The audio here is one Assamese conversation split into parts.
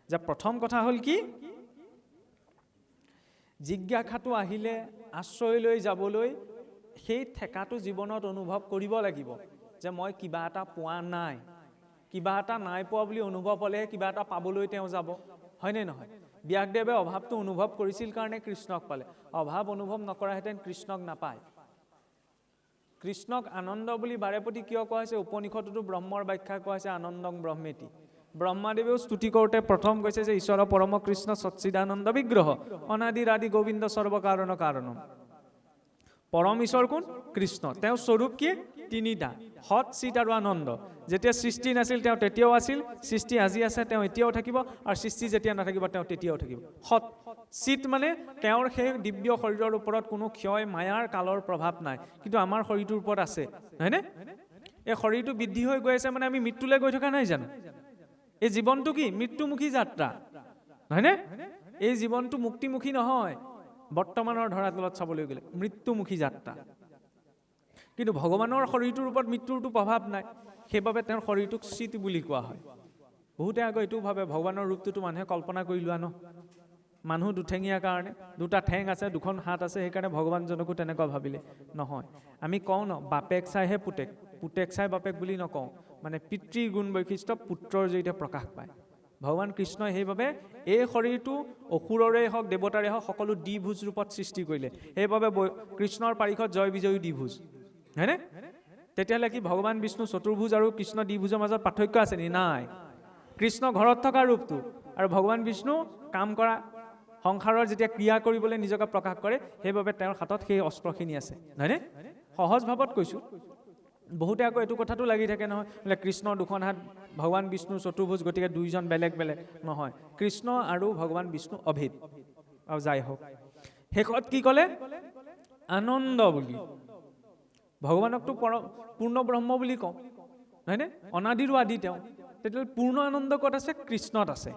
যে প্ৰথম কথা হ'ল কি, জিজ্ঞাসাটো আহিলে আশ্ৰয়লৈ যাবলৈ সেই ঠেকাটো জীৱনত অনুভৱ কৰিব লাগিব যে মই কিবা এটা পোৱা নাই, কিবা এটা নাই পোৱা বুলি অনুভৱ হ'লে কিবা এটা পাবলৈ তেওঁ যাব, হয়নে নহয়? ব্যাসদেৱে অভাৱটো অনুভৱ কৰিছিল কাৰণে কৃষ্ণক পালে, অভাৱ অনুভৱ নকৰাহেঁতেন কৃষ্ণক নাপায়। কৃষ্ণক আনন্দ বুলি বাৰেপতি কিয় কোৱা হৈছে? উপনিষদতো ব্ৰহ্মৰ ব্যাখ্যা কোৱা হৈছে আনন্দং ব্ৰহ্মেতি। ব্ৰহ্মাদেৱেও স্তুতি কৰোঁতে প্ৰথম কৈছে যে ঈশ্বৰ পৰম কৃষ্ণ সচ্চিদানন্দ বিগ্ৰহ অনাদিৰ আদি গোবিন্দ সৰ্বকাৰণ কাৰণম। পৰম ঈশ্বৰ কোন? কৃষ্ণ। তেওঁ স্বৰূপ কি? তিনিটা, সৎ, চিত আৰু আনন্দ। যেতিয়া সৃষ্টি নাছিল তেওঁ তেতিয়াও আছিল, সৃষ্টি আজি আছে তেওঁ এতিয়াও থাকিব, আৰু সৃষ্টি যেতিয়া নাথাকিব তেওঁ তেতিয়াও থাকিব। সৎ। চিত মানে তেওঁৰ সেই দিব্য শৰীৰৰ ওপৰত কোনো ক্ষয় মায়াৰ কালৰ প্ৰভাৱ নাই, কিন্তু আমাৰ শৰীৰটোৰ ওপৰত আছে, হয়নে? এই শৰীৰটো বৃদ্ধি হৈ গৈ আছে মানে আমি মৃত্যুলৈ গৈ থকা নাই জানো? এই জীৱনটো কি? মৃত্যুমুখী যাত্ৰা, হয়নে? এই জীৱনটো মুক্তিমুখী নহয়, বৰ্তমানৰ ধৰাতলত চাবলৈ গ'লে মৃত্যুমুখী যাত্ৰা। কিন্তু ভগৱানৰ শৰীৰটোৰ ওপৰত মৃত্যুৰটো প্ৰভাৱ নাই, সেইবাবে তেওঁৰ শৰীৰটোক চিত বুলি কোৱা হয়। বহুতে আকৌ এইটো ভাবে ভগৱানৰ ৰূপটোতো মানুহে কল্পনা কৰি লোৱা ন, মানুহ দুঠেঙীয়া কাৰণে, দুটা ঠেং আছে, দুখন হাত আছে, সেইকাৰণে ভগৱানজনকো তেনেকুৱা ভাবিলে নহয়। আমি কওঁ ন, বাপেক চাইহে পুতেক, পুতেক চাই বাপেক বুলি নকওঁ, মানে পিতৃ গুণ বৈশিষ্ট্য পুত্ৰৰ জৰিয়তে প্ৰকাশ পায়। ভগৱান কৃষ্ণই সেইবাবে এই শৰীৰটো অসুৰৰে হওক দেৱতাৰে হওক সকলো দ্বিভুজ ৰূপত সৃষ্টি কৰিলে। সেইবাবে কৃষ্ণৰ পাৰিষদ জয় বিজয়ী দ্বিভুজ, হয়নে? তেতিয়াহ'লে কি ভগৱান বিষ্ণু চতুৰ্ভুজ আৰু কৃষ্ণ দ্বিভুজৰ মাজত পাৰ্থক্য আছে নি? নাই। কৃষ্ণ ঘৰত থকা ৰূপটো আৰু ভগৱান বিষ্ণু কাম কৰা সংসাৰৰ যেতিয়া ক্ৰিয়া কৰিবলৈ নিজকে প্ৰকাশ কৰে, সেইবাবে তেওঁৰ হাতত সেই অস্ত্ৰখিনি আছে, হয়নে? সহজ ভাৱত কৈছোঁ। বহুতে আকৌ এইটো কথাটো লাগি থাকে নহয়, বোলে কৃষ্ণৰ দুখন হাত, ভগৱান বিষ্ণু চতুৰ্ভুজ, গতিকে দুইজন বেলেগ বেলেগ। নহয়, কৃষ্ণ আৰু ভগৱান বিষ্ণু অভেদ। আৰু যাই হওক, শেষত কি ক'লে? আনন্দ বুলি। ভগৱানকতো পূৰ্ণ ব্ৰহ্ম বুলি কওঁ, হয়নে? অনাদিৰো আদি তেওঁ। তেতিয়াহ'লে পূৰ্ণ আনন্দ ক'ত আছে? কৃষ্ণত আছে।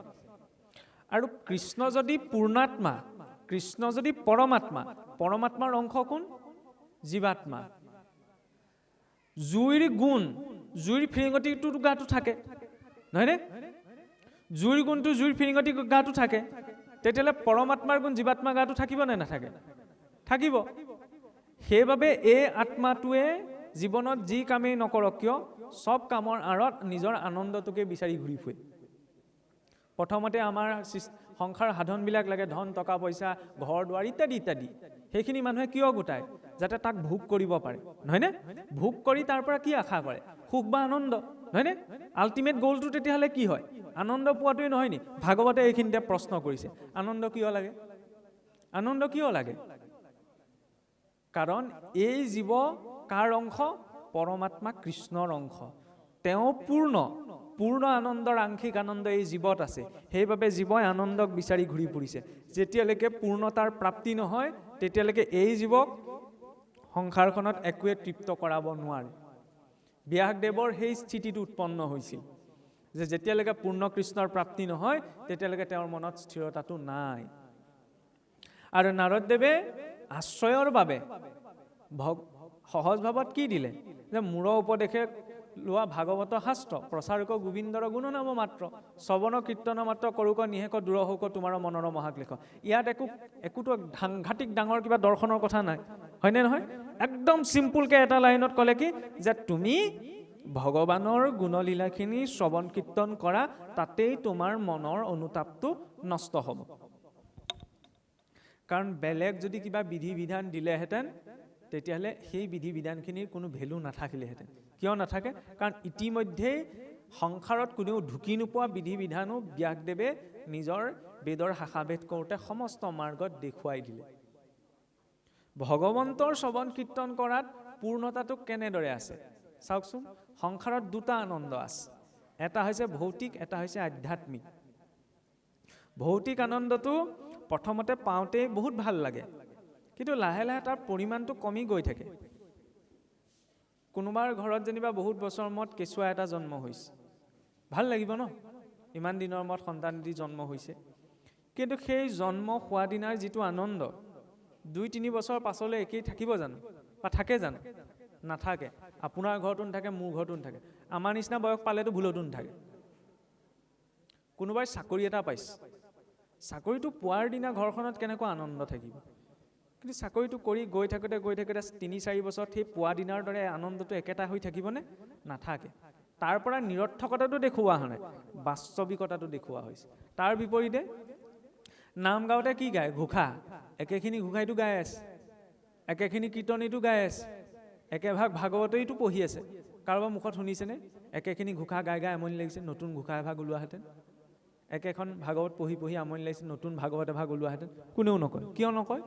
আৰু কৃষ্ণ যদি পূৰ্ণাত্মা, কৃষ্ণ যদি পৰমাত্মা, পৰমাত্মাৰ অংশ কোন? জীৱাত্মা। জুইৰ গুণ, জুইৰ ফিৰিঙতিটো গাটো থাকে, নহয়নে? জুইৰ গুণটো জুইৰ ফিৰিঙতি গাটো থাকে, তেতিয়াহ'লে পৰমাত্মাৰ গুণ জীৱাত্মাৰ গাটো থাকিব নে নাথাকে? থাকিব। সেইবাবে এই আত্মাটোৱে জীৱনত যি কামেই নকৰক কিয় সব কামৰ আঁৰত নিজৰ আনন্দটোকে বিচাৰি ঘূৰি ফুৰে। প্ৰথমতে আমাৰ সংসাৰ সাধনবিলাক লাগে, ধন টকা পইচা ঘৰ দুৱাৰ ইত্যাদি ইত্যাদি। সেইখিনি মানুহে কিয় গোটায়? যাতে তাক ভোগ কৰিব পাৰে, নহয়নে? ভোগ কৰি তাৰ পৰা কি আশা কৰে? সুখ বা আনন্দ, নহয়নে? আল্টিমেট গ'লটো তেতিয়াহ'লে কি হয়? আনন্দ পোৱাটোৱে নহয় নি? ভাগৱতে এইখিনিতে প্ৰশ্ন কৰিছে, আনন্দ কিয় লাগে? আনন্দ কিয় লাগে? কাৰণ এই জীৱ কাৰ অংশ? পৰমাত্মা কৃষ্ণৰ অংশ। তেওঁ পূৰ্ণ আনন্দৰ আংশিক আনন্দ এই জীৱত আছে। সেইবাবে জীৱই আনন্দক বিচাৰি ঘূৰি ফুৰিছে। যেতিয়ালৈকে পূৰ্ণতাৰ প্ৰাপ্তি নহয়, তেতিয়ালৈকে এই জীৱক সংসাৰখনত একোৱে তৃপ্ত কৰাব নোৱাৰে। ব্যাসদেৱৰ সেই স্থিতিটো উৎপন্ন হৈছিল যে যেতিয়ালৈকে পূৰ্ণ কৃষ্ণৰ প্ৰাপ্তি নহয়, তেতিয়ালৈকে তেওঁৰ মনত স্থিৰতাটো নাই। আৰু নাৰদদেৱে আশ্ৰয়ৰ বাবে সহজ ভাৱত কি দিলে? যে মূৰ উপদেশে লোৱা ভাগৱত শাস্ত্ৰ, প্ৰচাৰক গোবিন্দৰ গুণ নাম মাত্ৰ, শ্ৰৱণ কীৰ্তন মাত্ৰ কৰোক নিশেষ দূৰ হওক তোমাৰ মনৰ মহাক্লেশ। ইয়াত একোটো সাংঘাতিক ডাঙৰ কিবা দৰ্শনৰ কথা নাই, হয়নে নহয়? একদম চিম্পুলকে এটা লাইনত ক'লে কি, যে তুমি ভগৱানৰ গুণলীলাখিনি শ্ৰৱণ কীৰ্তন কৰা, তাতেই তোমাৰ মনৰ অনুতাপটো নষ্ট হ'ব। কাৰণ বেলেগ যদি কিবা বিধি বিধান দিলেহেঁতেন, তেতিয়াহ'লে সেই বিধি বিধানখিনিৰ কোনো ভেলু নাথাকিলেহেঁতেন। কিয় নাথাকে? কাৰণ ইতিমধ্যেই সংসাৰত কোনেও ঢুকি নোপোৱা বিধি বিধানো ব্যাসদেৱে নিজৰ বেদৰ শাখাভেদ কৰোঁতে সমস্ত মাৰ্গত দেখুৱাই দিলে। ভগৱন্তৰ শ্ৰৱণ কীৰ্তন কৰাত পূৰ্ণতাটো কেনেদৰে আছে চাওকচোন। সংসাৰত দুটা আনন্দ আছে, এটা হৈছে ভৌতিক, এটা হৈছে আধ্যাত্মিক। ভৌতিক আনন্দটো প্ৰথমতে পাওঁতেই বহুত ভাল লাগে, কিন্তু লাহে লাহে তাৰ পৰিমাণটো কমি গৈ থাকে। কোনোবাৰ ঘৰত যেনিবা বহুত বছৰ মূৰত কেঁচুৱা এটা জন্ম হৈছে, ভাল লাগিব ন? ইমান দিনৰ মূৰত সন্তান দি জন্ম হৈছে। কিন্তু সেই জন্ম হোৱা দিনাৰ যিটো আনন্দ 2-3 বছৰ পাছলৈ একেই থাকিব জানো? বা থাকে জানো? নাথাকে। আপোনাৰ ঘৰতো নাথাকে, মোৰ ঘৰতো নাথাকে। আমাৰ নিচিনা বয়স পালেতো ভুলতো নাথাকে। কোনোবাই চাকৰি এটা পাইছে, চাকৰিটো পোৱাৰ দিনা ঘৰখনত কেনেকুৱা আনন্দ থাকিব, কিন্তু চাকৰিটো কৰি গৈ থাকোঁতে 3-4 বছৰত সেই পোৱা দিনাৰ দৰে আনন্দটো একেটা হৈ থাকিবনে? নাথাকে। তাৰ পৰা নিৰৰ্থকতাটো দেখুওৱা হোৱা নাই, বাস্তৱিকতাটো দেখুওৱা হৈছে। তাৰ বিপৰীতে নাম গাওঁতে কি গায়? ঘোষা। একেখিনি ঘোষাইটো গাই আছে, একেখিনি কীৰ্তনীটো গাই আছে, একেভাগ ভাগৱতেইটো পঢ়ি আছে। কাৰোবাৰ মুখত শুনিছেনে একেখিনি ঘোষা গাই গাই আমনি লাগিছে, নতুন ঘোষা এভাগ ওলোৱাহেঁতেন? একেখন ভাগৱত পঢ়ি পঢ়ি আমনি লাগিছে, নতুন ভাগৱত এভাগ ওলোৱাহেঁতেন? কোনেও নকয়। কিয় নকয়?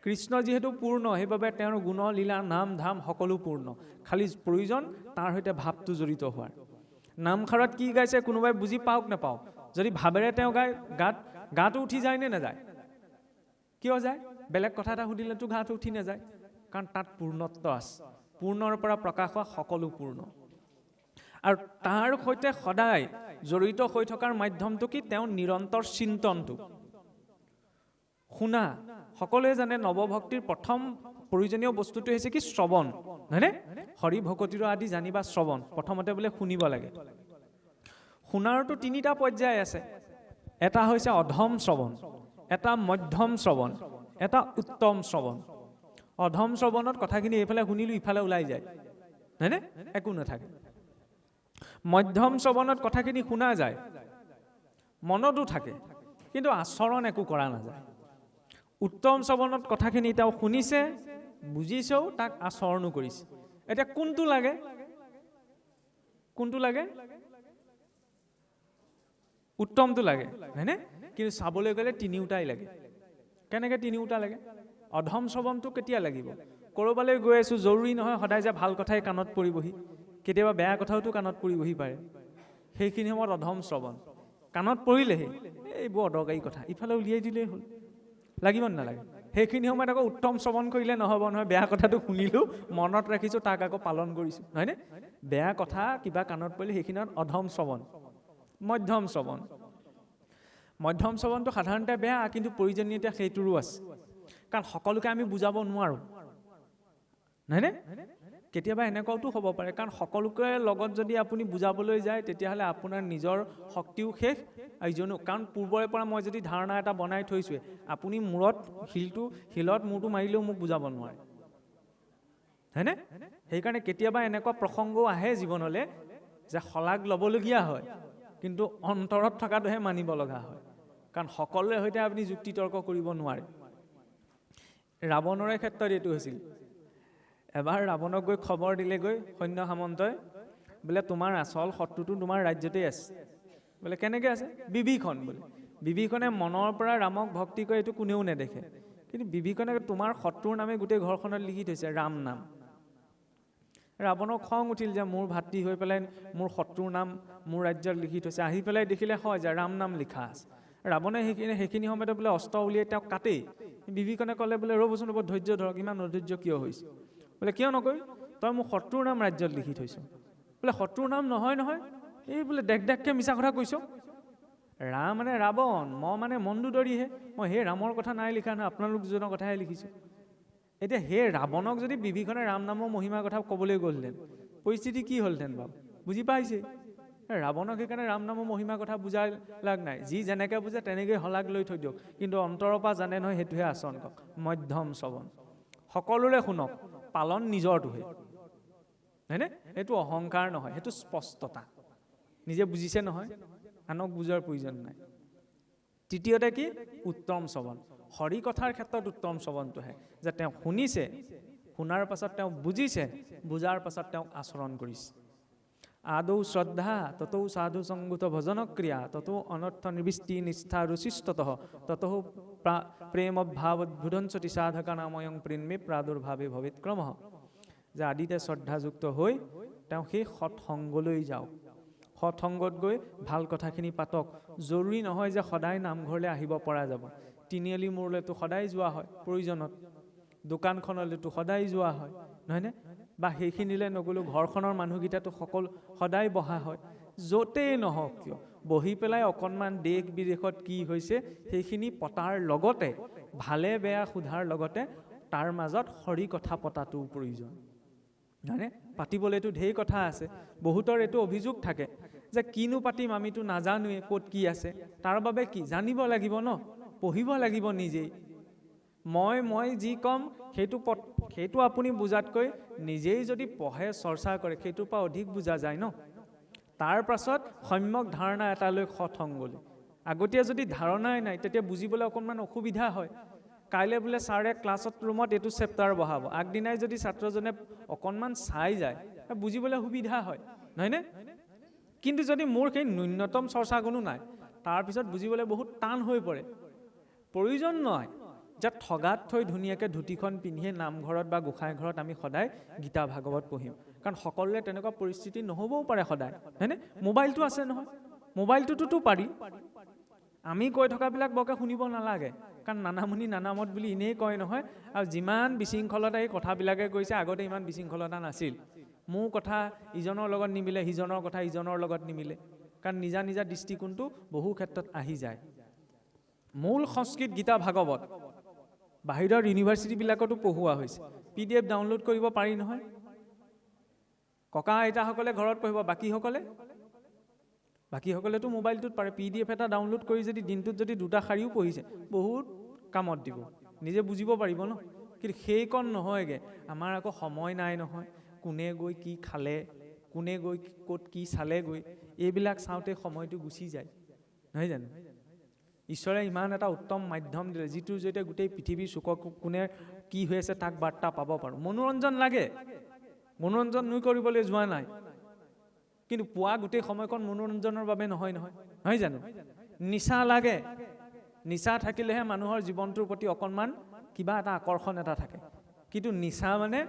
কৃষ্ণ যিহেতু পূৰ্ণ, সেইবাবে তেওঁৰ গুণ লীলা নাম ধাম সকলো পূৰ্ণ, খালি প্ৰয়োজন তাৰ সৈতে ভাৱটো জড়িত হোৱাৰ। নামখাৰত কি গাইছে কোনোবাই বুজি পাওক নাপাওক, যদি ভাৱেৰে তেওঁ গায় গাটো উঠি যায় নে নাযায়? কিয় যায়? বেলেগ কথা এটা সুধিলেতো গাটো উঠি নাযায়, কাৰণ তাত পূৰ্ণত্ব আছে। পূৰ্ণৰ পৰা প্ৰকাশ হোৱা সকলো পূৰ্ণ। আৰু তাৰ সৈতে সদায় জড়িত হৈ থকাৰ মাধ্যমটো কি? তেওঁৰ নিৰন্তৰ চিন্তনটো। শুনা, সকলোৱে জানে নৱভক্তিৰ প্ৰথম প্ৰয়োজনীয় বস্তুটো হৈছে কি? শ্ৰৱণ, হয়নে? হৰি ভকতিৰ আদি জানিবা শ্ৰৱণ। প্ৰথমতে বোলে শুনিব লাগে। শুনাৰতো 3টা পৰ্যায় আছে। এটা হৈছে অধম শ্ৰৱণ, এটা মধ্যম শ্ৰৱণ, এটা উত্তম শ্ৰৱণ। অধম শ্ৰৱণত কথাখিনি এইফালে শুনিলো ইফালে ওলাই যায়, হয়নে? একো নাথাকে। মধ্যম শ্ৰৱণত কথাখিনি শুনা যায়, মনতো থাকে, কিন্তু আচৰণ একো কৰা নাযায়। উত্তম শ্ৰৱণত কথাখিনি তেওঁ শুনিছে, বুজিছেও, তাক আচৰণো কৰিছে। এতিয়া কোনটো লাগে? কোনটো লাগে? উত্তমটো লাগে, হয়নে? কিন্তু চাবলৈ গ'লে 3টাই লাগে। কেনেকৈ 3টা লাগে? অধম শ্ৰৱণটো কেতিয়া লাগিব? ক'ৰবালৈ গৈ আছো, জৰুৰী নহয় সদায় যে ভাল কথাই কাণত পৰিবহি, কেতিয়াবা বেয়া কথাওতো কাণত পৰিবহি পাৰে। সেইখিনি সময়ত অধম শ্ৰৱণ কাণত পৰিলেহে এইবোৰ অদৰকাৰী কথা ইফালে উলিয়াই দিলেই হ'ল, লাগিব নালাগে? সেইখিনি সময়ত আকৌ উত্তম শ্ৰৱণ কৰিলে নহ'ব নহয়। বেয়া কথাটো শুনিলোঁ, মনত ৰাখিছোঁ, তাক আকৌ পালন কৰিছোঁ, হয়নে? বেয়া কথা কিবা কাণত পৰিলে সেইখিনিত অধম শ্ৰৱণ। মধ্যম শ্ৰৱণ, মধ্যম শ্ৰৱণটো সাধাৰণতে বেয়া, কিন্তু প্ৰয়োজনীয়তা সেইটোৰো আছে। কাৰণ সকলোকে আমি বুজাব নোৱাৰোঁ, নহয়নে? কেতিয়াবা এনেকুৱাওতো হ'ব পাৰে, কাৰণ সকলোকে লগত যদি আপুনি বুজাবলৈ যায় তেতিয়াহ'লে আপোনাৰ নিজৰ শক্তিও শেষ, ইজনো। কাৰণ পূৰ্বৰে পৰা মই যদি ধাৰণা এটা বনাই থৈছোঁৱে, আপুনি মূৰত শিলত মূৰটো মাৰিলেও মোক বুজাব নোৱাৰে, হয়নে? সেইকাৰণে কেতিয়াবা এনেকুৱা প্ৰসংগও আহে জীৱনলৈ যে শলাগ ল'বলগীয়া হয়, কিন্তু অন্তৰত থকাটোহে মানিব লগা হয়। কাৰণ সকলোৰে সৈতে আপুনি যুক্তি তৰ্ক কৰিব নোৱাৰে। ৰাৱণৰে ক্ষেত্ৰত এইটো হৈছিল। এবাৰ ৰাৱণক গৈ খবৰ দিলেগৈ সৈন্য সামন্তই, বোলে তোমাৰ আচল শত্ৰুটো তোমাৰ ৰাজ্যতেই আছে। বোলে কেনেকৈ আছে? বিভীষণ। বোলে বিভীষণে মনৰ পৰা ৰামক ভক্তি কৰে, এইটো কোনেও নেদেখে, কিন্তু বিভীষণে তোমাৰ শত্ৰুৰ নামে গোটেই ঘৰখনত লিখি থৈছে, ৰাম নাম। ৰাৱণৰ খং উঠিল যে মোৰ ভাতৃ হৈ পেলাই মোৰ শত্ৰুৰ নাম মোৰ ৰাজ্যত লিখি থৈছে। আহি পেলাই দেখিলে হয় যে ৰাম নাম লিখা আছে। ৰাৱণে সেইখিনি সময়তে বোলে অস্ত্ৰ উলিয়াই তেওঁক কাটেই। বিভীষণে ক'লে বোলে ৰ'বচোন, ৰ'ব, ধৈৰ্য ধৰক, ইমান অধৈৰ্য কিয় হৈছে? বোলে কিয় নকৰি? তই মোৰ শত্ৰুৰ নাম ৰাজ্যত লিখি থৈছ। বোলে শত্ৰুৰ নাম নহয় নহয়, এই বোলে দেখ মিছা কথা কৈছ। ৰাম মানে ৰাৱণ, মই মানে মণ্ডোদৰীহে, মই সেই ৰামৰ কথা নাই লিখা নহয়, আপোনালোক দুজনৰ কথাহে লিখিছোঁ। এতিয়া সেই ৰাৱণক যদি বিভীষণে ৰাম নামৰ মহিমাৰ কথা ক'বলৈ গ'লহেঁতেন, পৰিস্থিতি কি হ'লহেঁতেন বাৰু? বুজি পাইছে? ৰাৱণক সেইকাৰণে ৰাম নামৰ মহিমাৰ কথা বুজাই লাগ নাই, যি যেনেকৈ বুজে তেনেকৈ শলাগ লৈ থৈ দিয়ক, কিন্তু অন্তৰৰ পৰা জানে নহয় সেইটোহে আচৰণ কৰক। মধ্যম শ্ৰৱণ, সকলোৰে শুনক, পালন নিজৰটোহে, হয়নে? সেইটো অহংকাৰ নহয়, সেইটো স্পষ্টতা। নিজে বুজিছে নহয়, আনক বুজাৰ প্ৰয়োজন নাই। তৃতীয়তে কি? উত্তম শ্ৰৱণ। হৰি কথাৰ ক্ষেত্ৰত উত্তম শ্ৰৱণটোহে যে তেওঁ শুনিছে, শুনাৰ পাছত তেওঁ বুজিছে, বুজাৰ পাছত তেওঁক আচৰণ কৰিছে। আদৌ শ্ৰদ্ধা ততৌ সাধু সংগত ভজন ক্ৰিয়া ততো অনৰ্থ নিবৃষ্টি নিষ্ঠা ৰুচিস্ততঃ ততঃ প্ৰেম ভাৱোদ্ভুদঞ্চতি সাধকা নাময়ং প্ৰেমে প্ৰাদুৰ্ভাৱে ভৱেৎ ক্ৰমঃ। যে আদিতে শ্ৰদ্ধাযুক্ত হৈ তেওঁ সেই সৎসংগলৈ যাওক, সৎসংগত গৈ ভাল কথাখিনি পাতক। জৰুৰী নহয় যে সদায় নামঘৰলৈ আহিব পৰা যাব। তিনিআলি মূৰলৈতো সদায় যোৱা হয় প্ৰয়োজনত, দোকানখনলৈতো সদায় যোৱা হয়, নহয়নে? বা সেইখিনিলৈ নগ'লেও ঘৰখনৰ মানুহকেইটাতো সদায় বহা হয়। য'তেই নহওক কিয় বহি পেলাই অকণমান দেশ বিদেশত কি হৈছে সেইখিনি পতাৰ লগতে, ভালে বেয়া সোধাৰ লগতে তাৰ মাজত হৰি কথা পতাটো প্ৰয়োজন, হয়নে? পাতিবলৈতো ঢেৰ কথা আছে। বহুতৰ এইটো অভিযোগ থাকে যে কিনো পাতিম আমিতো নাজানোৱে ক'ত কি আছে, তাৰ বাবে কি জানিব লাগিব ন, পঢ়িব লাগিব নিজেই। মই যি ক'ম সেইটো আপুনি বুজাতকৈ নিজেই যদি পঢ়ে চৰ্চা কৰে সেইটোৰ পৰা অধিক বুজা যায় ন। তাৰ পাছত সম্যক ধাৰণা এটা লৈ সৎসংগলৈ। আগতীয়া যদি ধাৰণাই নাই তেতিয়া বুজিবলৈ অকণমান অসুবিধা হয়। কাইলৈ বোলে ছাৰে ক্লাছত ৰুমত এইটো চেপ্টাৰ বহাব, আগদিনাই যদি ছাত্ৰজনে অকণমান চাই যায় বুজিবলৈ সুবিধা হয়, নহয়নে? কিন্তু যদি মোৰ সেই ন্যূনতম চৰ্চা কোনো নাই, তাৰপিছত বুজিবলৈ বহুত টান হৈ পৰে। প্ৰয়োজন নহয় যে ঠগাত থৈ ধুনীয়াকৈ ধুতিখন পিন্ধিয়ে নামঘৰত বা গোঁসাই ঘৰত আমি সদায় গীতা ভাগৱত পঢ়িম, কাৰণ সকলোৰে তেনেকুৱা পৰিস্থিতি নহ'বও পাৰে সদায়, হয়নে? মোবাইলটো আছে নহয়, মোবাইলটোতো পাৰি। আমি কৈ থকাবিলাক বৰকৈ শুনিব নালাগে, কাৰণ নানামুনি নানামত বুলি এনেই কয় নহয়। আৰু যিমান বিশৃংখলতা এই কথাবিলাকে কৈছে, আগতে ইমান বিশৃংখলতা নাছিল। মোৰ কথা ইজনৰ লগত নিমিলে, সিজনৰ কথা ইজনৰ লগত নিমিলে, কাৰণ নিজা নিজা দৃষ্টিকোণটো বহু ক্ষেত্ৰত আহি যায়। মূল সংস্কৃত গীতা ভাগৱত বাহিৰৰ ইউনিভাৰ্চিটিবিলাকতো পঢ়োৱা হৈছে, PDF ডাউনলোড কৰিব পাৰি নহয়। ককা আইতাসকলে ঘৰত পঢ়িব, বাকীসকলেতো মোবাইলটোত পাৰে। PDF এটা ডাউনলোড কৰি যদি দিনটোত যদি 2টা শাৰীও পঢ়িছে বহুত কামত দিব, নিজে বুজিব পাৰিব ন। কিন্তু সেইকণ নহয়গৈ, আমাৰ আকৌ সময় নাই নহয়। কোনে গৈ কি খালে, কোনে গৈ ক'ত কি চালেগৈ, এইবিলাক চাওঁতে সময়টো গুচি যায়, নহয় জানো? ঈশ্বৰে ইমান এটা উত্তম মাধ্যম দিলে, যিটোৰ জৰিয়তে গোটেই পৃথিৱীৰ চুকক কোনে কি হৈ আছে তাক বাৰ্তা পাব পাৰোঁ। মনোৰঞ্জন লাগে, মনোৰঞ্জন কৰিবলৈ যোৱা নাই, কিন্তু পোৱা গোটেই সময়কণ মনোৰঞ্জনৰ বাবে নহয় জানো? নিচা লাগে, নিচা থাকিলেহে মানুহৰ জীৱনটোৰ প্ৰতি অকণমান কিবা এটা আকৰ্ষণ এটা থাকে। কিন্তু নিচা মানে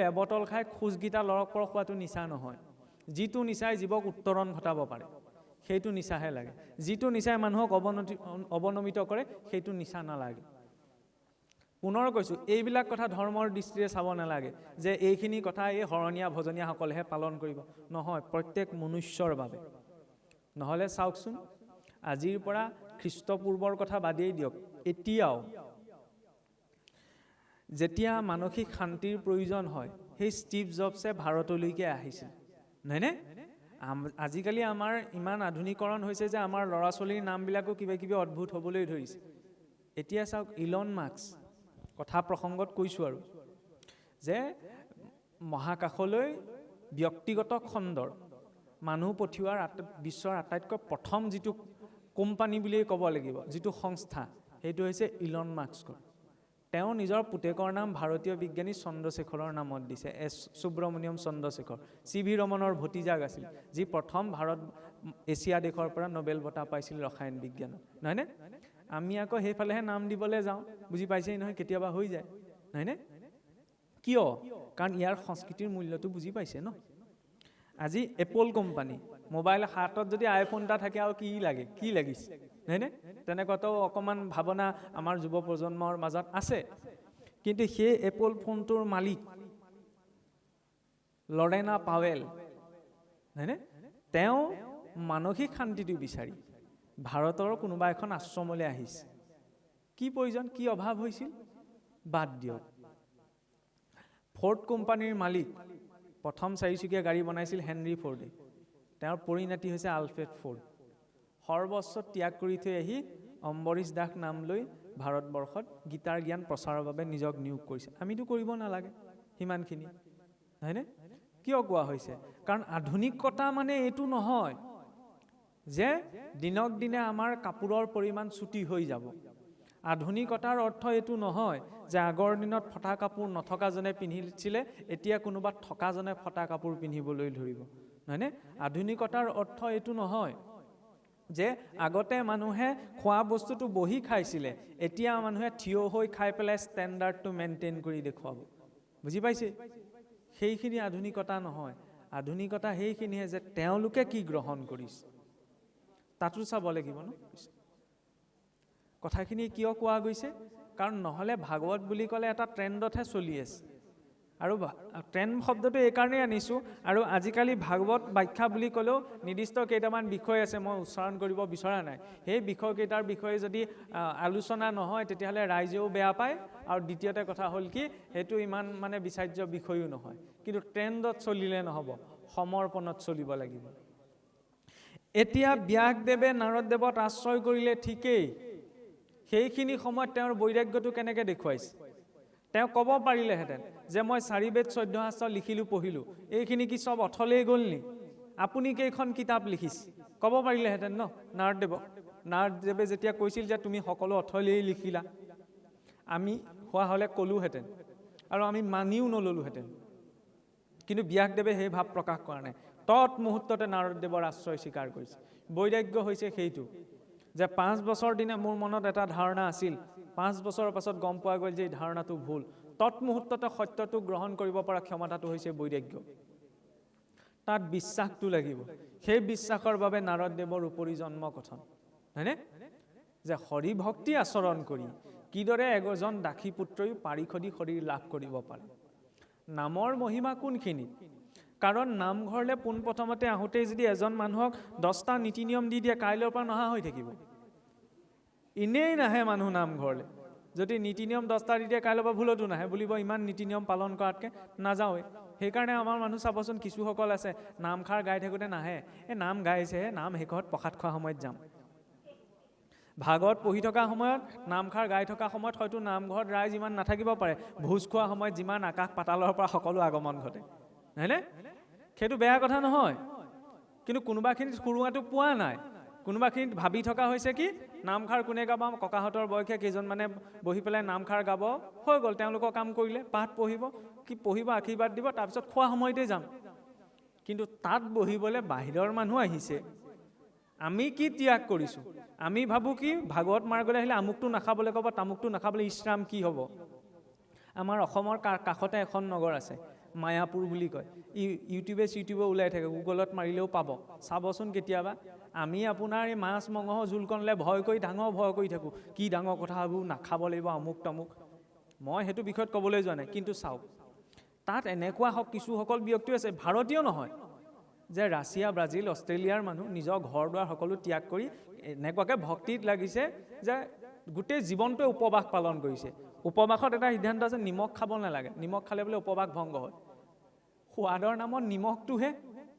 এবটল খাই খোজকেইটা লৰক পৰক খোৱাটো নিচা নহয়। যিটো নিচাই জীৱক উত্তৰণ ঘটাব পাৰে সেইটো নিচাহে লাগে। যিটো নিচাই মানুহক অৱনমিত কৰে সেইটো নিচা নালাগে। পুনৰ কৈছোঁ, এইবিলাক কথা ধৰ্মৰ দৃষ্টিৰে চাব নালাগে যে এইখিনি কথা এই শৰণীয়া ভজনীয়াসকলেহে পালন কৰিব, নহয়, প্ৰত্যেক মনুষ্যৰ বাবে। নহ'লে চাওকচোন, আজিৰ পৰা খ্ৰীষ্টপূৰ্বৰ কথা বাদেই দিয়ক, এতিয়াও যেতিয়া মানসিক শান্তিৰ প্ৰয়োজন হয়, সেই ষ্টিভ জবছে ভাৰতলৈকে আহিছিল, নহয়নে? আজিকালি আমাৰ ইমান আধুনিকৰণ হৈছে যে আমাৰ ল'ৰা ছোৱালীৰ নামবিলাকো কিবা কিবি অদ্ভুত হ'বলৈ ধৰিছে। এতিয়া চাওক, ইলন মাস্ক, কথা প্ৰসংগত কৈছোঁ আৰু, যে মহাকাশলৈ ব্যক্তিগত খণ্ডৰ মানুহ পঠিওৱাৰ বিশ্বৰ আটাইতকৈ প্ৰথম যিটো কোম্পানী বুলিয়ে ক'ব লাগিব, যিটো সংস্থা, সেইটো হৈছে ইলন মাস্কৰ। তেওঁ নিজৰ পুতেকৰ নাম ভাৰতীয় বিজ্ঞানী চন্দ্ৰশেখৰৰ নামত দিছে, সুব্ৰমণিয়ম চন্দ্ৰশেখৰ, CV ৰমনৰ ভতিজাক আছিল, যি প্ৰথম এছিয়া দেশৰ পৰা নোবেল বঁটা পাইছিল ৰসায়ন বিজ্ঞানত, নহয়নে? আমি আকৌ সেইফালেহে নাম দিবলৈ যাওঁ, বুজি পাইছেই নহয়, কেতিয়াবা হৈ যায়, নহয়নে? কিয়? কাৰণ ইয়াৰ সংস্কৃতিৰ মূল্যটো বুজি পাইছে ন। আজি এপল কোম্পানী, মোবাইল হাতত যদি আইফোন এটা থাকে আৰু কি লাগিছে, নহয়নে? তেনেকুৱাতো অকণমান ভাৱনা আমাৰ যুৱ প্ৰজন্মৰ মাজত আছে। কিন্তু সেই এপল ফোনটোৰ মালিক লৰেনা পাৱেল, নহয়নে? তেওঁ মানসিক শান্তিটো বিচাৰি ভাৰতৰ কোনোবা এখন আশ্ৰমলৈ আহিছে। কি প্ৰয়োজন, কি অভাৱ হৈছিল, বাদ দিয়ক। ফৰ্ড কোম্পানীৰ মালিক, প্ৰথম 4চকীয়া গাড়ী বনাইছিল হেনৰী ফৰ্ডে, তেওঁৰ পৰিণতি হৈছে আলফ্ৰেড ফৰ্ড। সৰ্বস্ব ত্যাগ কৰি থৈ আহি অম্বৰীশ দাস নাম লৈ ভাৰতবৰ্ষত গীতাৰ জ্ঞান প্ৰচাৰৰ বাবে নিজক নিয়োগ কৰিছে। আমিতো কৰিব নালাগে সিমানখিনি, নহয়নে? কিয় কোৱা হৈছে? কাৰণ আধুনিকতা মানে এইটো নহয় যে দিনক দিনে আমাৰ কাপোৰৰ পৰিমাণ চুটি হৈ যাব। আধুনিকতাৰ অৰ্থ এইটো নহয় যে আগৰ দিনত ফটা কাপোৰ নথকাজনে পিন্ধিছিলে, এতিয়া কোনোবা থকাজনে ফটা কাপোৰ পিন্ধিবলৈ ধৰিব, নহয়নে? আধুনিকতাৰ অৰ্থ এইটো নহয় যে আগতে মানুহে খোৱা বস্তুটো বহি খাইছিলে, এতিয়া মানুহে থিয় হৈ খাই পেলাই ষ্টেণ্ডাৰ্ডটো মেইনটেইন কৰি দেখুৱাব, বুজি পাইছে? সেইখিনি আধুনিকতা নহয়। আধুনিকতা সেইখিনিহে যে তেওঁলোকে কি গ্ৰহণ কৰিছে, তাতো চাব লাগিব ন। কথাখিনি কিয় কোৱা গৈছে? কাৰণ নহ'লে ভাগৱত বুলি ক'লে এটা ট্ৰেণ্ডতহে চলি আছে। আৰু ট্ৰেণ্ড শব্দটো এইকাৰণেই আনিছোঁ, আৰু আজিকালি ভাগৱত ব্যাখ্যা বুলি ক'লেও নিৰ্দিষ্ট কেইটামান বিষয় আছে, মই উচ্চাৰণ কৰিব বিচৰা নাই। সেই বিষয়কেইটাৰ বিষয়ে যদি আলোচনা নহয় তেতিয়াহ'লে ৰাইজেও বেয়া পায়, আৰু দ্বিতীয়তে কথা হ'ল কি, সেইটো ইমান মানে বিচাৰ্য বিষয়ো নহয়। কিন্তু ট্ৰেণ্ডত চলিলে নহ'ব, সমৰ্পণত চলিব লাগিব। এতিয়া ব্যাসদেৱে নাৰদদেৱত আশ্ৰয় কৰিলে ঠিকেই, সেইখিনি সময়ত তেওঁৰ বৈৰাগ্যটো কেনেকৈ দেখুৱাইছে? তেওঁ ক'ব পাৰিলেহেঁতেন যে মই 4 বেদ 14 শাস্ত্ৰ লিখিলোঁ পঢ়িলোঁ, এইখিনি কি চব অথলেই গ'ল নি? আপুনি কেইখন কিতাপ লিখিছে? ক'ব পাৰিলেহেঁতেন ন নাৰদদেৱক। নাৰদদেৱে যেতিয়া কৈছিল যে তুমি সকলো অথলেই লিখিলা, আমি হোৱা হ'লে ক'লোহেঁতেন আৰু আমি মানিও নললোহেঁতেন। কিন্তু ব্যাসদেৱে সেই ভাৱ প্ৰকাশ কৰা নাই। তৎমুহূৰ্ততে নাৰদদেৱৰ আশ্ৰয় স্বীকাৰ কৰিছে। বৈৰাগ্য হৈছে সেইটো যে 5 বছৰ দিনে মোৰ মনত এটা ধাৰণা আছিল, 5 বছৰৰ পাছত গম পোৱা গ'ল যে এই ধাৰণাটো ভুল। তৎমুহূৰ্ততে সত্যটো গ্ৰহণ কৰিব পৰা ক্ষমতাটো হৈছে বৈৰাগ্য। তাত বিশ্বাসটো লাগিব। সেই বিশ্বাসৰ বাবে নাৰদদেৱৰ উপৰি জন্ম কথন, হয়নে? যে হৰি ভক্তি আচৰণ কৰি কিদৰে এজন দাসী পুত্ৰই পাৰিষদী শৰীৰ লাভ কৰিব পাৰে। নামৰ মহিমা কোনখিনি? কাৰণ নামঘৰলৈ পোনপ্ৰথমতে আহোঁতেই যদি এজন মানুহক 10টা নীতি নিয়ম দি দিয়ে, কাইলৈৰ পৰা নহা হৈ থাকিব। এনেই নাহে মানুহ নামঘৰলৈ। যদি নীতি নিয়ম 10টা দি দিয়ে, কাইলৈৰ পৰা ভুলতো নাহে, বুলিব ইমান নীতি নিয়ম পালন কৰাতকৈ নাযাওঁৱে। সেইকাৰণে আমাৰ মানুহ চাবচোন, কিছুসকল আছে নামষাৰ গাই থাকোঁতে নাহে। এই নাম গাইছেহে, নাম শেষত প্ৰসাদ খোৱা সময়ত যাম। ভাগৱত পঢ়ি থকা সময়ত, নামষাৰ গাই থকা সময়ত হয়তো নামঘৰত ৰাইজ ইমান নাথাকিব পাৰে, ভোজ খোৱা সময়ত যিমান আকাশ পাতালৰ পৰা সকলো আগমন ঘটে, হয়নে? সেইটো বেয়া কথা নহয়, কিন্তু কোনোবাখিনিত সুৰুৱাটো পোৱা নাই। কোনোবাখিনিত ভাবি থকা হৈছে কি নামষাৰ কোনে গাব, ককাহঁতৰ বয়সে কেইজনমানে বহি পেলাই নামষাৰ গাব, হৈ গ'ল, তেওঁলোকৰ কাম কৰিলে, পাঠ পঢ়িব, কি পঢ়িব, আশীৰ্বাদ দিব, তাৰপিছত খোৱা সময়তে যাম। কিন্তু তাত বহিবলৈ বাহিৰৰ মানুহ আহিছে, আমি কি ত্যাগ কৰিছোঁ? আমি ভাবোঁ কি ভাগৱত মাৰ্গলৈ আহিলে আমুকটো নাখাবলৈ ক'ব, তামুকটো নাখাবলৈ, ইছৰাম কি হ'ব? আমাৰ অসমৰ কাষতে এখন নগৰ আছে, মায়াপুৰ বুলি কয়। ইউটিউবে ওলাই থাকে, গুগলত মাৰিলেও পাব, চাবচোন কেতিয়াবা। আমি আপোনাৰ এই মাছ মঙহৰ জোলকণলৈ ভয় কৰি ভয় কৰি থাকোঁ, কি ডাঙৰ কথা ভাবোঁ, নাখাব লাগিব আমুক তামুক। মই সেইটো বিষয়ত ক'বলৈ যোৱা নাই, কিন্তু চাওক তাত এনেকুৱা কিছুসকল ব্যক্তি আছে, ভাৰতীয় নহয়, যে ৰাছিয়া, ব্ৰাজিল, অষ্ট্ৰেলিয়াৰ মানুহ নিজৰ ঘৰ দুৱাৰ সকলো ত্যাগ কৰি এনেকুৱাকৈ ভক্তিত লাগিছে যে গোটেই জীৱনটোৱে উপবাস পালন কৰিছে। উপবাসত এটা সিদ্ধান্ত আছে, নিমখ খাব নালাগে, নিমখ খালে বোলে উপবাস ভংগ হয়। সোৱাদৰ নামত নিমখটোহে।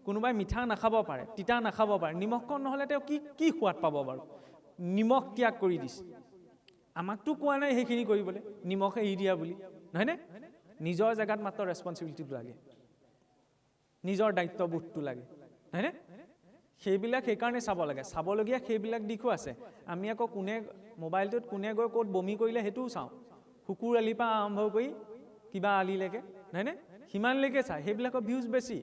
কোনোবাই মিঠা নাখাব পাৰে, তিতা নাখাব পাৰে, নিমখকণ নহ'লে তেওঁ কি সোৱাদ পাব বাৰু? নিমখ ত্যাগ কৰি দিছে। আমাকতো কোৱা নাই সেইখিনি কৰিবলৈ, নিমখ এৰি দিয়া বুলি, নহয়নে? নিজৰ জেগাত মাত্ৰ ৰেছপনচিবিলিটিটো লাগে, নিজৰ দায়িত্ববোধটো লাগে, হয়নে? সেইবিলাক সেইকাৰণে চাব লাগে, চাবলগীয়া সেইবিলাক দিশো আছে। আমি আকৌ মোবাইলটোত কোনে গৈ ক'ত বমি কৰিলে সেইটোও চাওঁ, কুকুৰ আলিৰ পৰা আৰম্ভ কৰি কিবা আলিলৈকে, নহয়নে? সিমানলৈকে চায়, সেইবিলাকৰ ভিউজ বেছি।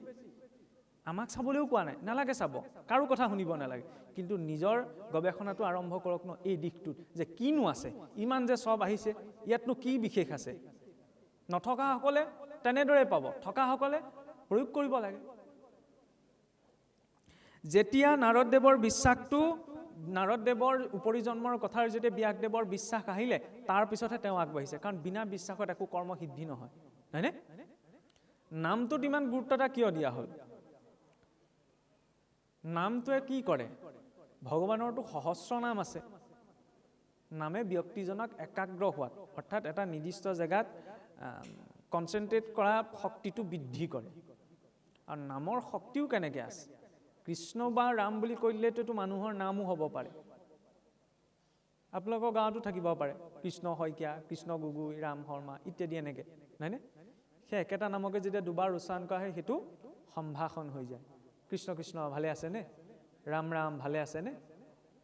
আমাক চাবলৈও কোৱা নাই, নালাগে চাব, কাৰো কথা শুনিব নালাগে, কিন্তু নিজৰ গৱেষণাটো আৰম্ভ কৰক ন এই দিশটোত, যে কিনো আছে, ইমান যে চব আহিছে, ইয়াতনো কি বিশেষ আছে? নথকাসকলে তেনেদৰে পাব, থকাসকলে প্ৰয়োগ কৰিব লাগে। যেতিয়া নাৰদদেৱৰ বিশ্বাসটো, নাৰদদেৱৰ উপৰিজন্মৰ কথাৰ যেতিয়া ব্যাসদেৱৰ বিশ্বাস আহিলে, তাৰপিছতহে তেওঁ আগবাঢ়িছে। কাৰণ বিনা বিশ্বাসত একো কৰ্ম সিদ্ধি নহয়, হয়নে? নামটোত ইমান গুৰুত্ব এটা কিয় দিয়া হ'ল? নামটোৱে কি কৰে? ভগৱানৰতো সহস্ৰ নাম আছে। নামে ব্যক্তিজনক একাগ্ৰ হোৱাত, অৰ্থাৎ এটা নিৰ্দিষ্ট জেগাত কনচেনট্ৰেট কৰা শক্তিটো বৃদ্ধি কৰে। আৰু নামৰ শক্তিও কেনেকৈ আছে? কৃষ্ণ বা ৰাম বুলি কৈ দিলেতো মানুহৰ নামো হ'ব পাৰে। আপোনালোকৰ গাঁৱতো থাকিব পাৰে কৃষ্ণ শইকীয়া, কৃষ্ণ গগৈ, ৰাম শৰ্মা ইত্যাদি, এনেকৈ, নহয়নে? সেই একেটা নামকে যেতিয়া দুবাৰ উচ্চাৰণ কৰা হয়, সেইটো সম্ভাষণ হৈ যায়। কৃষ্ণ কৃষ্ণ ভালে আছেনে? ৰাম ৰাম ভালে আছেনে?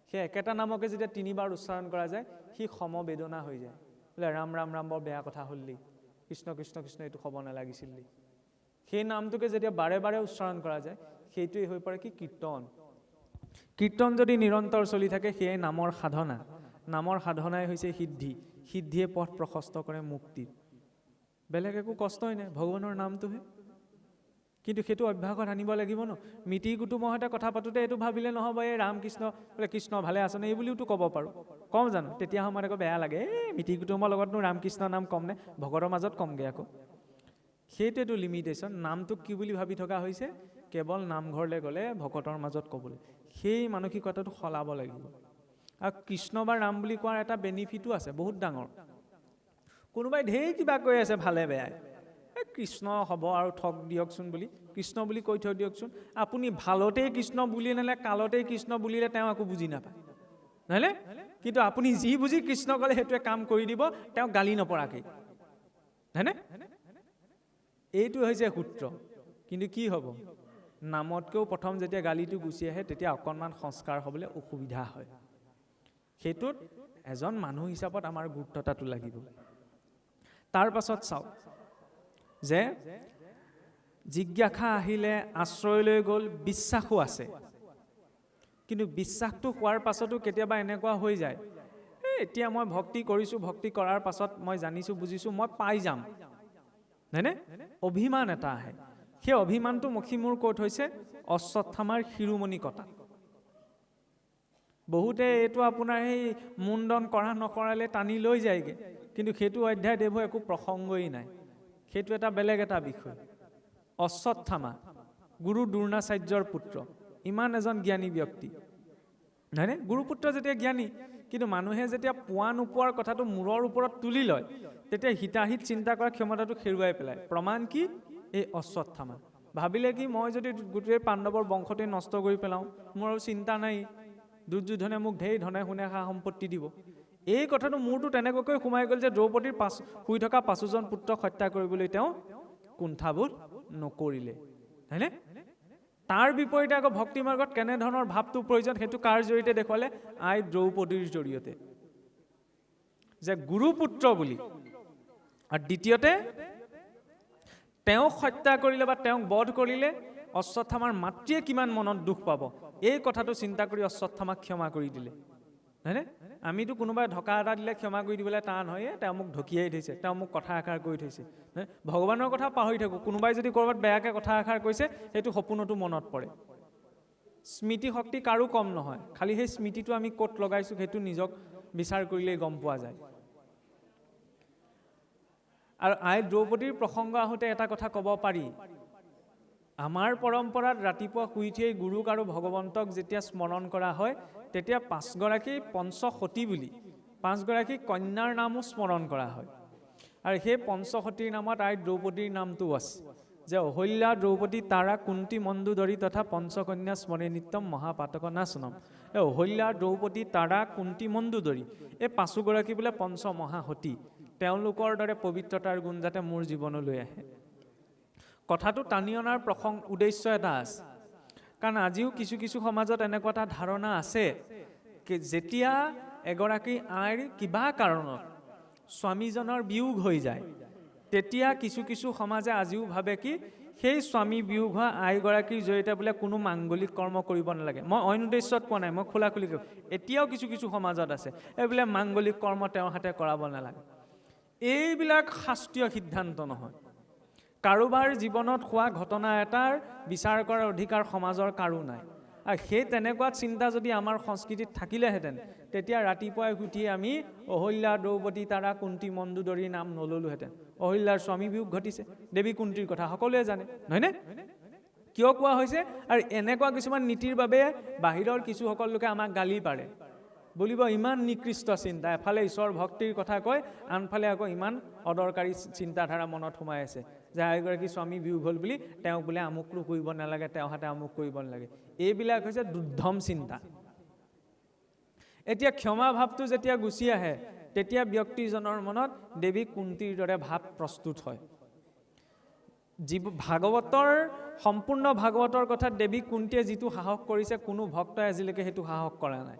সেই একেটা নামকে যেতিয়া 3বাৰ উচ্চাৰণ কৰা যায়, সি সমবেদনা হৈ যায়। বোলে ৰাম ৰাম ৰাম বৰ বেয়া কথা হ'ল দেই, কৃষ্ণ কৃষ্ণ কৃষ্ণ এইটো হ'ব নালাগিছিল দেই। সেই নামটোকে যেতিয়া বাৰে বাৰে উচ্চাৰণ কৰা যায়, সেইটোৱে হৈ পৰে কি কীৰ্তন। কীৰ্তন যদি নিৰন্তৰ চলি থাকে, সেয়াই নামৰ সাধনা। নামৰ সাধনাই হৈছে সিদ্ধি, সিদ্ধিয়ে পথ প্ৰশস্ত কৰে মুক্তিৰ। বেলেগ একো কষ্টই নাই, ভগৱানৰ নামটোহে। কিন্তু সেইটো অভ্যাসত আনিব লাগিব ন। মিতিৰ কুটুমৰ সৈতে কথা পাতোঁতে এইটো ভাবিলে নহ'ব, এই ৰাম কৃষ্ণ বোলে কৃষ্ণ ভালে আছেনে এই বুলিওতো ক'ব পাৰোঁ, কওঁ জানো? তেতিয়া সময়ত আকৌ বেয়া লাগে, এই মিতিৰ কুটুমৰ লগতনো ৰাম কৃষ্ণ নাম কমনে, ভকতৰ মাজত কমগৈ আকৌ। সেইটোৱেতো লিমিটেশ্যন। নামটোক কি বুলি ভাবি থকা হৈছে? কেৱল নামঘৰলৈ গ'লে ভকতৰ মাজত ক'বলৈ। সেই মানসিকতাটো সলাব লাগিব। আৰু কৃষ্ণ বা ৰাম বুলি কোৱাৰ এটা বেনিফিটো আছে, বহুত ডাঙৰ। কোনোবাই ঢেৰ কিবা কৈ আছে ভালে বেয়াই, কৃষ্ণ হ'ব আৰু ঠগ দিয়কচোন বুলি, কৃষ্ণ বুলি কৈ থৈ দিয়কচোন। আপুনি ভালতেই কৃষ্ণ বুলি নালে, কালতেই কৃষ্ণ বুলিলে তেওঁ একো বুজি নাপায়, নহয়নে? কিন্তু আপুনি যি বুজি কৃষ্ণ ক'লে সেইটোৱে কাম কৰি দিব, তেওঁ গালি নপৰাকেই, হয়নে? এইটো হৈছে সূত্ৰ। কিন্তু কি হ'ব, নামতকৈও প্ৰথম যেতিয়া গালিটো গুচি আহে তেতিয়া অকণমান সংস্কাৰ হ'বলৈ অসুবিধা হয়। সেইটোত এজন মানুহ হিচাপত আমাৰ গুৰুত্বতাটো লাগিব। তাৰ পাছত চাওক যে জিজ্ঞাসা আহিলে, আশ্ৰয়লৈ গ'ল, বিশ্বাসো আছে। কিন্তু বিশ্বাসটো হোৱাৰ পাছতো কেতিয়াবা এনেকুৱা হৈ যায়, এতিয়া মই ভক্তি কৰিছোঁ, ভক্তি কৰাৰ পাছত মই জানিছোঁ, বুজিছোঁ, মই পাই যাম, হয়নে? অভিমান এটা আহে। সেই অভিমানটো মষিমূৰ ক'ত হৈছে? অশ্বত্থামাৰ শিৰোমণি কটা। বহুতে এইটো আপোনাৰ সেই মুণ্ডন কৰা নকৰালে টানি লৈ যায়গৈ, কিন্তু সেইটো অধ্যায় দেৱৰ একো প্ৰসংগই নাই, সেইটো এটা বেলেগ এটা বিষয়। অশ্বত্থামা গুৰু দ্ৰোণাচাৰ্যৰ পুত্ৰ, ইমান এজন জ্ঞানী ব্যক্তি, হয়নে? গুৰুপুত্ৰ যেতিয়া জ্ঞানী, কিন্তু মানুহে যেতিয়া পোৱা নোপোৱাৰ কথাটো মূৰৰ ওপৰত তুলি লয়, তেতিয়া হিতাহিত চিন্তা কৰাৰ ক্ষমতাটো হেৰুৱাই পেলায়। প্ৰমাণ কি? এই অশ্বত্থামা ভাবিলে কি, মই যদি গোটেই পাণ্ডৱৰ বংশতে নষ্ট কৰি পেলাওঁ, মোৰ আৰু চিন্তা নাই, দুৰ্যোধনে মোক ঢেৰ ধনে শুনে সা সম্পত্তি দিব। এই কথাটো মোৰতো তেনেকুৱাকৈ সোমাই গ'ল যে দ্ৰৌপদীৰ শুই থকা 5জন পুত্ৰক হত্যা কৰিবলৈ তেওঁ কুণ্ঠাবোধ নকৰিলে, হয়নে? তাৰ বিপৰীতে আকৌ ভক্তি মাৰ্গত কেনেধৰণৰ ভাৱটো প্ৰয়োজন, সেইটো কাৰ জৰিয়তে দেখুৱালে? আই দ্ৰৌপদীৰ জৰিয়তে, যে গুৰুপুত্ৰ বুলি। আৰু দ্বিতীয়তে তেওঁক হত্যা কৰিলে বা তেওঁক বধ কৰিলে অশ্বত্থামাৰ মাতৃয়ে কিমান মনত দুখ পাব, এই কথাটো চিন্তা কৰি অশ্বত্থামাক ক্ষমা কৰি দিলে, হয়নে? আমিতো কোনোবাই ঢকা এটা দিলে ক্ষমা কৰি দিবলৈ টান হয়, তেওঁ মোক ঢকিয়াই থৈছে, তেওঁ মোক কথা এষাৰ কৰি থৈছে, ভগৱানৰ কথা পাহৰি থাকোঁ। কোনোবাই যদি ক'ৰবাত বেয়াকৈ কথা এষাৰ কৈছে, সেইটো সপোনতো মনত পৰে। স্মৃতি শক্তি কাৰো কম নহয়, খালি সেই স্মৃতিটো আমি ক'ত লগাইছোঁ সেইটো নিজক বিচাৰ কৰিলেই গম পোৱা যায়। আৰু আই দ্ৰৌপদীৰ প্ৰসংগ আহোঁতে এটা কথা ক'ব পাৰি, আমাৰ পৰম্পৰাত ৰাতিপুৱা শুই উঠিয়েই গুৰুক আৰু ভগৱন্তক যেতিয়া স্মৰণ কৰা হয়, তেতিয়া 5গৰাকী পঞ্চসতী বুলি 5গৰাকী কন্যাৰ নামো স্মৰণ কৰা হয়। আৰু সেই পঞ্চসতীৰ নামত আই দ্ৰৌপদীৰ নামটোও আছে, যে অহল্যা, দ্ৰৌপদী, তাৰা, কুন্তী, মণ্ডোদৰী তথা পঞ্চকন্যা স্মৰে নিত্যম মহাপাতক নাশনম। এই অহল্যা, দ্ৰৌপদী, তাৰা, কুন্তী, মণ্ডোদৰী, এই 5গৰাকী বোলে পঞ্চমহাসতী। তেওঁলোকৰ দৰে পবিত্ৰতাৰ গুণ যাতে মোৰ জীৱনলৈ আহে, কথাটো টানি অনাৰ উদ্দেশ্য এটা আছে। কাৰণ আজিও কিছু কিছু সমাজত এনেকুৱা এটা ধাৰণা আছে, যেতিয়া এগৰাকী আইৰ কিবা কাৰণত স্বামীজনৰ বিয়োগ হৈ যায়, তেতিয়া কিছু কিছু সমাজে আজিও ভাবে কি, সেই স্বামী বিয়োগ হোৱা আইগৰাকীৰ জৰিয়তে বোলে কোনো মাংগলিক কৰ্ম কৰিব নালাগে। মই অইন উদ্দেশ্যত কোৱা নাই, মই খোলা খুলি কওঁ, এতিয়াও কিছু কিছু সমাজত আছে এইবোলে মাংগলিক কৰ্ম তেওঁৰ হাতে কৰাব নালাগে। এইবিলাক শাস্ত্ৰীয় সিদ্ধান্ত নহয়। কাৰোবাৰ জীৱনত হোৱা ঘটনা এটাৰ বিচাৰ কৰাৰ অধিকাৰ সমাজৰ কাৰো নাই। আৰু সেই তেনেকুৱা চিন্তা যদি আমাৰ সংস্কৃতিত থাকিলেহেঁতেন, তেতিয়া ৰাতিপুৱাই উঠি আমি অহল্যা, দ্ৰৌপদী, তাৰা, কুন্তী, মণ্ডোদৰীৰ নাম নললোহেঁতেন। অহল্যাৰ স্বামী বিয়োগ ঘটিছে, দেৱী কুন্তীৰ কথা সকলোৱে জানে, নহয়নে? কিয় কোৱা হৈছে? আৰু এনেকুৱা কিছুমান নীতিৰ বাবে বাহিৰৰ কিছুসকল লোকে আমাক গালি পাৰে, বুলিব ইমান নিকৃষ্ট চিন্তা, এফালে ঈশ্বৰ ভক্তিৰ কথা কয়, আনফালে আকৌ ইমান অদৰকাৰী চিন্তাধাৰা মনত সোমাই আছে, যে এগৰাকী স্বামী বিয়োগ হ'ল বুলি তেওঁক বোলে আমুকটো কৰিব নালাগে, তেওঁ হাতে আমুক কৰিব নালাগে। এইবিলাক হৈছে দুৰ্ধম চিন্তা। এতিয়া ক্ষমা ভাৱটো যেতিয়া গুচি আহে, তেতিয়া ব্যক্তিজনৰ মনত দেৱী কুন্তীৰ দৰে ভাৱ প্ৰস্তুত হয়। ভাগৱতৰ সম্পূৰ্ণ ভাগৱতৰ কথাত দেৱী কুন্তীয়ে যিটো সাহস কৰিছে, কোনো ভক্তই আজিলৈকে সেইটো সাহস কৰা নাই।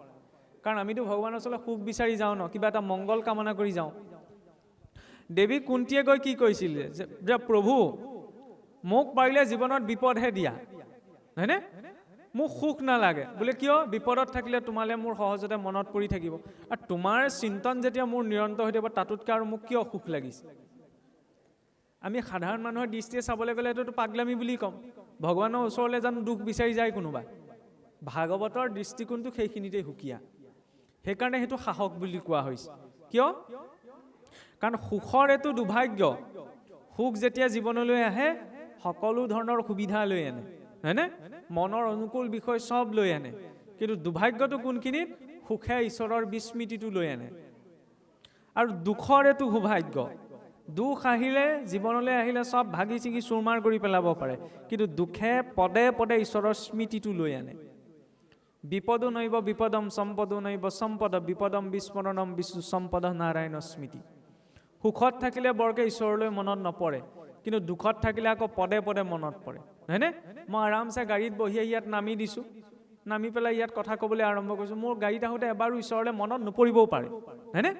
কাৰণ আমিতো ভগৱানৰ ওচৰলৈ সুখ বিচাৰি যাওঁ ন, কিবা এটা মংগল কামনা কৰি যাওঁ। দেৱী কুন্তীয়ে গৈ কি কৈছিল, যে প্ৰভু মোক পাৰিলে জীৱনত বিপদহে দিয়া, হয়নে? মোক সুখ নালাগে। বোলে কিয়? বিপদত থাকিলে তোমালে মোৰ সহজতে মনত পৰি থাকিব, আৰু তোমাৰ চিন্তন যেতিয়া মোৰ নিৰন্তৰ হৈ থাকিব, তাতোতকৈ আৰু মোক কিয় সুখ লাগিছে? আমি সাধাৰণ মানুহৰ দৃষ্টিয়ে চাবলৈ গ'লে এইটোতো পাগলামি বুলি ক'ম। ভগৱানৰ ওচৰলৈ জানো দুখ বিচাৰি যায় কোনোবা? ভাগৱতৰ দৃষ্টিকোণটো সেইখিনিতেই সুকীয়া, সেইকাৰণে সেইটো সাহস বুলি কোৱা হৈছে। কিয়? কাৰণ সুখৰ এইটো দুৰ্ভাগ্য, সুখ যেতিয়া জীৱনলৈ আহে সকলো ধৰণৰ সুবিধা লৈ আনে, হয়নে? মনৰ অনুকূল বিষয় চব লৈ আনে, কিন্তু দুৰ্ভাগ্যটো কোনখিনিত? সুখে ঈশ্বৰৰ বিস্মৃতিটো লৈ আনে। আৰু দুখৰ এইটো সৌভাগ্য, দুখ আহিলে জীৱনলৈ আহিলে চব ভাগি ছিগি চুৰমাৰ কৰি পেলাব পাৰে, কিন্তু দুখে পদে পদে ঈশ্বৰৰ স্মৃতিটো লৈ আনে। বিপদো নৈব বিপদম সম্পদো নৈব সম্পদ বিপদম বিস্মৰণম বিষ্ণু সম্পদ নাৰায়ণ স্মৃতি। সুখত থাকিলে বৰকে ঈশ্বৰলৈ মনত নপৰে, কিন্তু দুখত থাকিলে আকৌ পদে পদে মনত পৰে, হয়নে? মই আৰামছে গাড়ীত বহি ইয়াত নামি দিছোঁ, নামি পেলাই ইয়াত কথা ক'বলৈ আৰম্ভ কৰিছোঁ, মোৰ গাড়ীত আহোঁতে এবাৰো ঈশ্বৰলৈ মনত নপৰিবও পাৰে, হয়নে?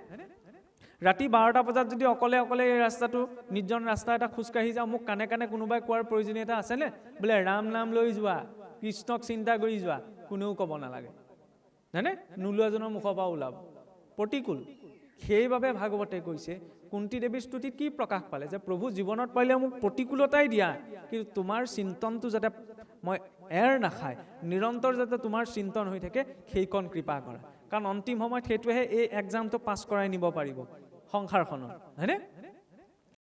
ৰাতি 12টা বজাত যদি অকলে অকলে এই ৰাস্তাটো নিৰ্জন ৰাস্তা এটা খোজকাঢ়ি যাওঁ, মোক কাণে কাণে কোনোবাই কোৱাৰ প্ৰয়োজনীয়তা আছেনে? বোলে ৰাম নাম লৈ যোৱা, কৃষ্ণক চিন্তা কৰি যোৱা, কোনেও ক'ব নালাগে, হয়নে? নোলোৱাজনৰ মুখৰ পৰা ওলাব, প্ৰতিকূল। সেইবাবে ভাগৱতে কৈছে, কুন্তী দেৱীৰ স্তুতিত কি প্ৰকাশ পালে, যে প্ৰভু জীৱনত পাৰিলে মোক প্ৰতিকূলতাই দিয়া, কিন্তু তোমাৰ চিন্তনটো যাতে মই এৰ নাখায়, নিৰন্তৰ যাতে তোমাৰ চিন্তন হৈ থাকে, সেইকণ কৃপা কৰা। কাৰণ অন্তিম সময়ত সেইটোহে এই এক্সামটো পাছ কৰাই নিব পাৰিব সংসাৰখনত, হয়নে?